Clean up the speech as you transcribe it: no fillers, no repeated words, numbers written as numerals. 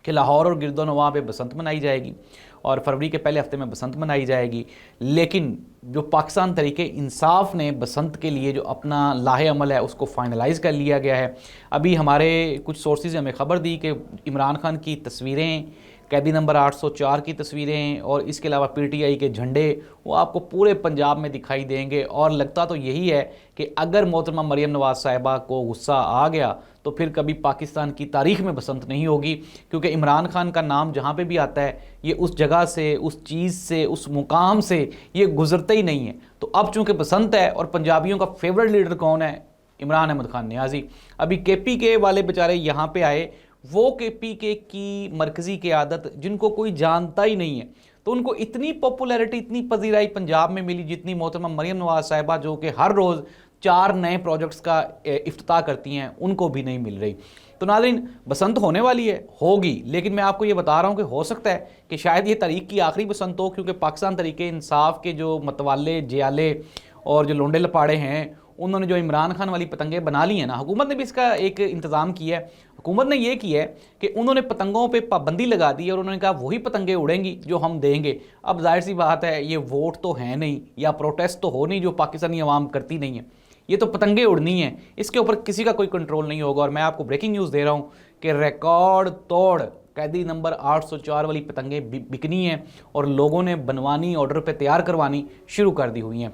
कि लाहौर और गिरदोनवा पे बसंत मनाई जाएगी और फरवरी के पहले हफ्ते में बसंत मनाई जाएगी। लेकिन जो पाकिस्तान तरीके इंसाफ ने बसंत के लिए जो अपना लाहे अमल है उसको फाइनलाइज़ कर लिया गया है। अभी हमारे कुछ सोर्सेज ने हमें ख़बर दी कि इमरान खान की तस्वीरें, कैदी नंबर 804 की तस्वीरें और इसके अलावा पीटीआई के झंडे वो आपको पूरे पंजाब में दिखाई देंगे। और लगता तो यही है कि अगर मोहतरमा मरीम नवाज़ साहिबा को गुस्सा आ गया तो फिर कभी पाकिस्तान की तारीख में बसंत नहीं होगी, क्योंकि इमरान खान का नाम जहाँ पे भी आता है ये उस जगह से, उस चीज़ से, उस मुकाम से ये गुजरता ही नहीं है। तो अब चूँकि बसंत है और पंजाबियों का फेवरेट लीडर कौन है? इमरान अहमद खान नियाजी। अभी केपी के वाले बेचारे यहाँ पे आए, वो केपी के की मरकज़ी क़यादत जिनको कोई जानता ही नहीं है, तो उनको इतनी पॉपुलैरिटी, इतनी पजीराई पंजाब में मिली जितनी मोहतरमा मरीम नवाज साहिबा जो कि हर रोज़ 4 नए प्रोजेक्ट्स का इफ्तिताह करती हैं उनको भी नहीं मिल रही। तो नाज़रीन, बसंत होने वाली है, होगी, लेकिन मैं आपको ये बता रहा हूँ कि हो सकता है कि शायद ये तारीख की आखिरी बसंत हो, क्योंकि पाकिस्तान तरीके इंसाफ के जो मतवाले, जियाले और जो लोंडे लपाड़े हैं उन्होंने जो इमरान खान वाली पतंगें बना ली हैं ना, हुकूमत ने भी इसका एक इंतज़ाम किया है। हुकूमत ने ये किया है कि उन्होंने पतंगों पे पाबंदी लगा दी है और उन्होंने कहा वही पतंगें उड़ेंगी जो हम देंगे। अब जाहिर सी बात है, ये वोट तो है नहीं या प्रोटेस्ट तो हो नहीं जो पाकिस्तानी अवाम करती नहीं है, ये तो पतंगे उड़नी है, इसके ऊपर किसी का कोई कंट्रोल नहीं होगा। और मैं आपको ब्रेकिंग न्यूज़ दे रहा हूँ कि रिकॉर्ड तोड़ कैदी नंबर 804 वाली पतंगें बिकनी हैं और लोगों ने बनवानी, ऑर्डर पे तैयार करवानी शुरू कर दी हुई हैं।